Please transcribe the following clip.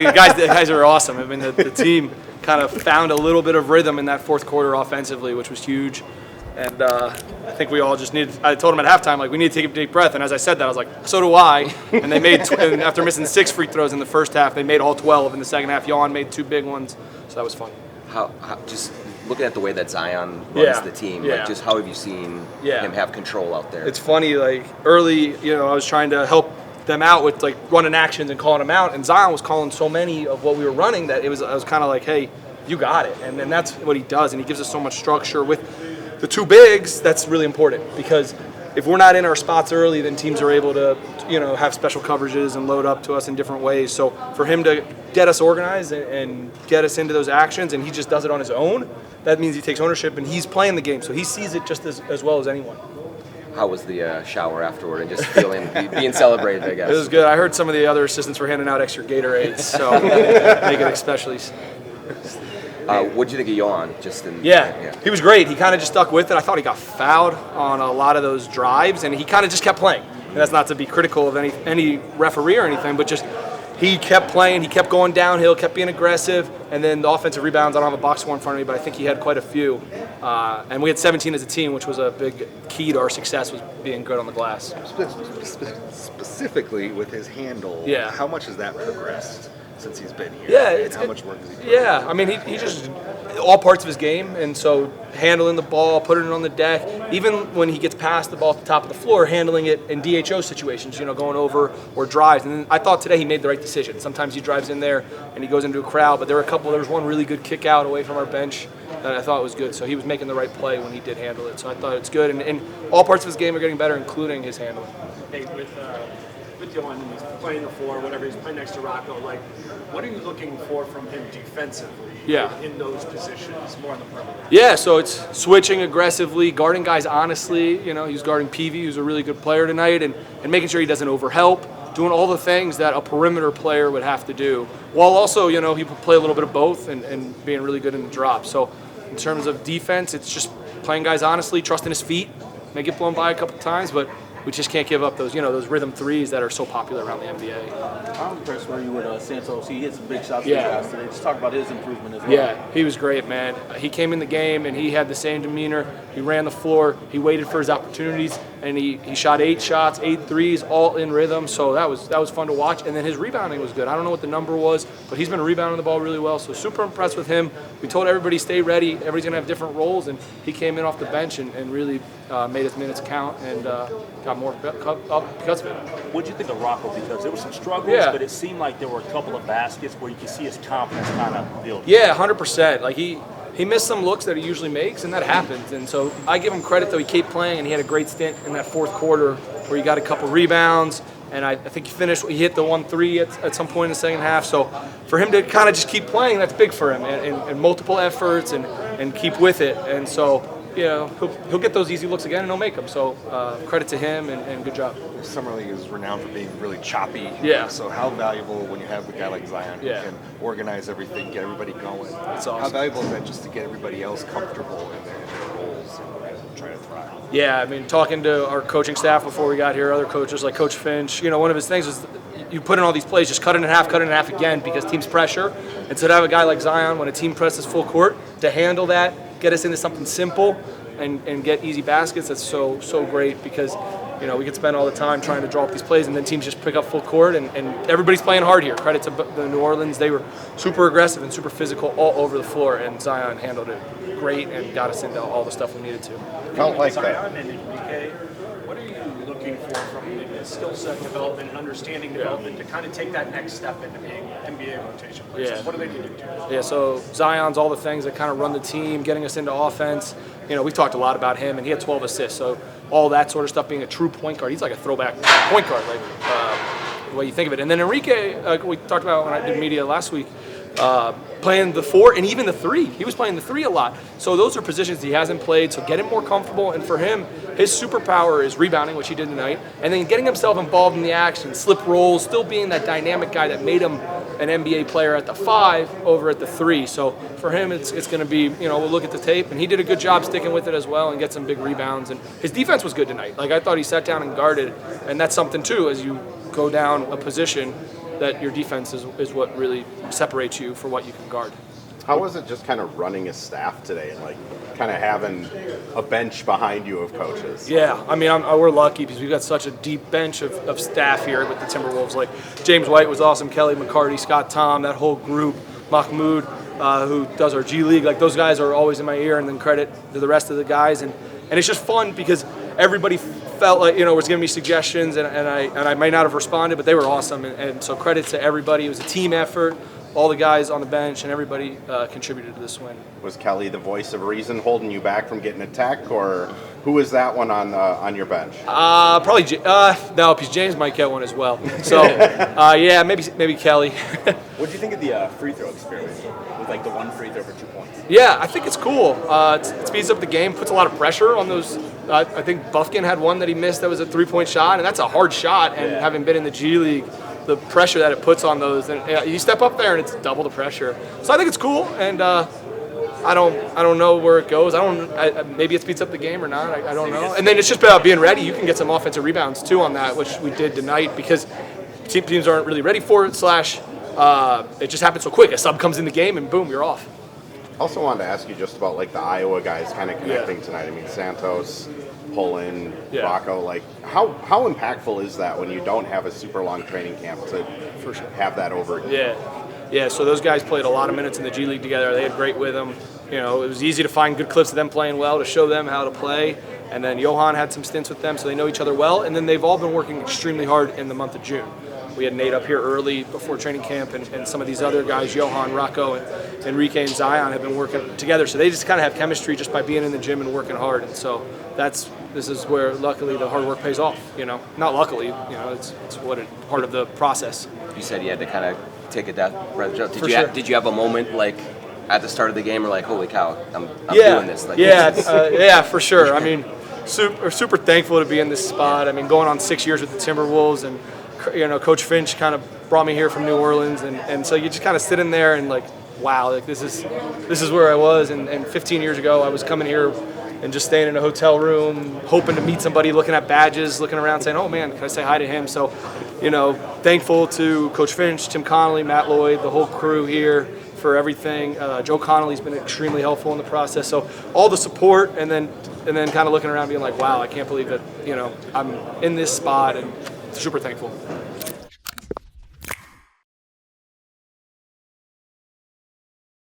The guys are awesome. I mean, the team kind of found a little bit of rhythm in that fourth quarter offensively, which was huge. And I think we all just needed. I told them at halftime, like, we need to take a deep breath. And as I said that, I was like, so do I. And they made, and after missing 6 free throws in the first half, they made all 12 in the second half. Jan made 2 big ones, so that was fun. How just looking at the way that Zion runs the team, like, just how have you seen him have control out there? It's funny, like, early, I was trying to help them out with, like, running actions and calling them out, and Zion was calling so many of what we were running that I was kind of like, hey, you got it. And then that's what he does, and he gives us so much structure with the 2 bigs. That's really important, because if we're not in our spots early, then teams are able to, have special coverages and load up to us in different ways. So for him to get us organized and get us into those actions, and he just does it on his own, that means he takes ownership, and he's playing the game, so he sees it just as well as anyone. How was the shower afterward and just being celebrated, I guess? It was good. I heard some of the other assistants were handing out extra Gatorades, so make it especially. What did you think of Jan? He was great. He kind of just stuck with it. I thought he got fouled on a lot of those drives, and he kind of just kept playing. And that's not to be critical of any referee or anything, but just he kept playing. He kept going downhill, kept being aggressive, and then the offensive rebounds. I don't have a box score in front of me, but I think he had quite a few. And we had 17 as a team, which was a big key to our success, was being good on the glass. Specifically with his handle, how much has that progressed since he's been here? How much work has he put? I mean, he just all parts of his game, and so handling the ball, putting it on the deck, even when he gets past the ball at the top of the floor, handling it in DHO situations, going over or drives. And I thought today he made the right decision. Sometimes he drives in there and he goes into a crowd, but there was one really good kick out away from our bench that I thought was good. So he was making the right play when he did handle it. So I thought it's good, and all parts of his game are getting better, including his handling. Hey, with Dylan, he's playing the floor, whatever, he's playing next to Rocco, like, what are you looking for from him defensively in those positions, more on the perimeter? So it's switching aggressively, guarding guys honestly. He's guarding Peavy, who's a really good player tonight, and making sure he doesn't overhelp, doing all the things that a perimeter player would have to do, while also, he would play a little bit of both and being really good in the drop. So in terms of defense, it's just playing guys honestly, trusting his feet, may get blown by a couple times, but we just can't give up those, those rhythm threes that are so popular around the NBA. How impressed were you with Santos? He hit some big shots for you guys today. Just talk about his improvement as well. Yeah, he was great, man. He came in the game and he had the same demeanor. He ran the floor. He waited for his opportunities, and he shot 8 shots, 8 threes, all in rhythm. So that was fun to watch. And then his rebounding was good. I don't know what the number was, but he's been rebounding the ball really well. So super impressed with him. We told everybody stay ready. Everybody's gonna have different roles, and he came in off the bench and really made his minutes count and got more up because of it. What did you think of Rocco? Because there were some struggles, but it seemed like there were a couple of baskets where you could see his confidence kind of build. Yeah, 100%. Like he missed some looks that he usually makes, and that happens. And so I give him credit, though. He kept playing, and he had a great stint in that fourth quarter where he got a couple rebounds, and I think he hit the 1-3 at some point in the second half. So for him to kind of just keep playing, that's big for him, and multiple efforts and keep with it. And so, he'll get those easy looks again, and he'll make them. So credit to him, and good job. Summer League is renowned for being really choppy. So how valuable when you have a guy like Zion who can organize everything, get everybody going? That's awesome. How valuable is that just to get everybody else comfortable in their roles and try to thrive? Yeah, I mean, talking to our coaching staff before we got here, other coaches like Coach Finch, one of his things is you put in all these plays, just cut it in half again because teams pressure. And so to have a guy like Zion, when a team presses full court, to handle that, get us into something simple and get easy baskets, that's so great because we could spend all the time trying to draw up these plays, and then teams just pick up full court, and everybody's playing hard here. Credit to the New Orleans. They were super aggressive and super physical all over the floor, and Zion handled it great and got us into all the stuff we needed to. Felt like that. Zion and Enrique, what are you looking for from the skill set development and understanding development to kind of take that next step into being NBA rotation players? What do they need to do? Yeah, so Zion's all the things that kind of run the team, getting us into offense. We've talked a lot about him, and he had 12 assists, so all that sort of stuff, being a true point guard. He's like a throwback point guard, like the way you think of it. And then Enrique, we talked about when I did media last week, playing the 4 and even the 3. He was playing the 3 a lot. So those are positions he hasn't played, so get him more comfortable. And for him, his superpower is rebounding, which he did tonight, and then getting himself involved in the action, slip rolls, still being that dynamic guy that made him an NBA player at the 5 over at the 3. So for him, it's going to be, we'll look at the tape, and he did a good job sticking with it as well and get some big rebounds. And his defense was good tonight. Like, I thought he sat down and guarded, and that's something too, as you go down a position, that your defense is what really separates you for what you can guard. How was it just kind of running a staff today and like kind of having a bench behind you of coaches? Yeah, I mean, we're lucky because we've got such a deep bench of staff here with the Timberwolves. Like James White was awesome, Kelly McCarty, Scott Tom, that whole group, Mahmoud, who does our G League. Like those guys are always in my ear, and then credit to the rest of the guys. And it's just fun because everybody felt like, was giving me suggestions, and I might not have responded, but they were awesome. And so credit to everybody. It was a team effort. All the guys on the bench and everybody contributed to this win. Was Kelly the voice of reason holding you back from getting a tech, or who was that one on your bench? Probably no, because James might get one as well. So yeah, maybe Kelly. What do you think of the free throw experiment with like the one free throw for 2 points? Yeah, I think it's cool. It speeds up the game, puts a lot of pressure on those. I think Bufkin had one that he missed that was a 3-point shot, and that's a hard shot. And having been in the G League, the pressure that it puts on those, and you step up there and it's double the pressure. So I think it's cool, and I don't know where it goes. Maybe it speeds up the game or not. I don't know. And then it's just about being ready. You can get some offensive rebounds too on that, which we did tonight because teams aren't really ready for it. It just happens so quick. A sub comes in the game and boom, you're off. Also wanted to ask you just about like the Iowa guys kind of connecting tonight. I mean, Santos, Pullen, Rocco, like how impactful is that when you don't have a super long training camp to have that over again? Yeah, so those guys played a lot of minutes in the G League together. They had great rhythm. It was easy to find good clips of them playing well to show them how to play. And then Johan had some stints with them, so they know each other well. And then they've all been working extremely hard in the month of June. We had Nate up here early before training camp, and some of these other guys, Johan, Rocco, and Enrique and Zion, have been working together. So they just kind of have chemistry just by being in the gym and working hard. And so this is where luckily the hard work pays off. Not luckily, it's part of the process. You said you had to kind of take a death breath. Did you have a moment like at the start of the game, or like, holy cow, I'm doing this? Like, yeah, for sure. I mean, super thankful to be in this spot. I mean, going on 6 years with the Timberwolves, and Coach Finch kind of brought me here from New Orleans, and so you just kind of sit in there and like, wow, like this is where I was. And 15 years ago, I was coming here and just staying in a hotel room, hoping to meet somebody, looking at badges, looking around, saying, oh man, can I say hi to him? So, thankful to Coach Finch, Tim Connolly, Matt Lloyd, the whole crew here for everything. Joe Connolly's been extremely helpful in the process. So all the support, and then kind of looking around being like, wow, I can't believe that, I'm in this spot, and super thankful.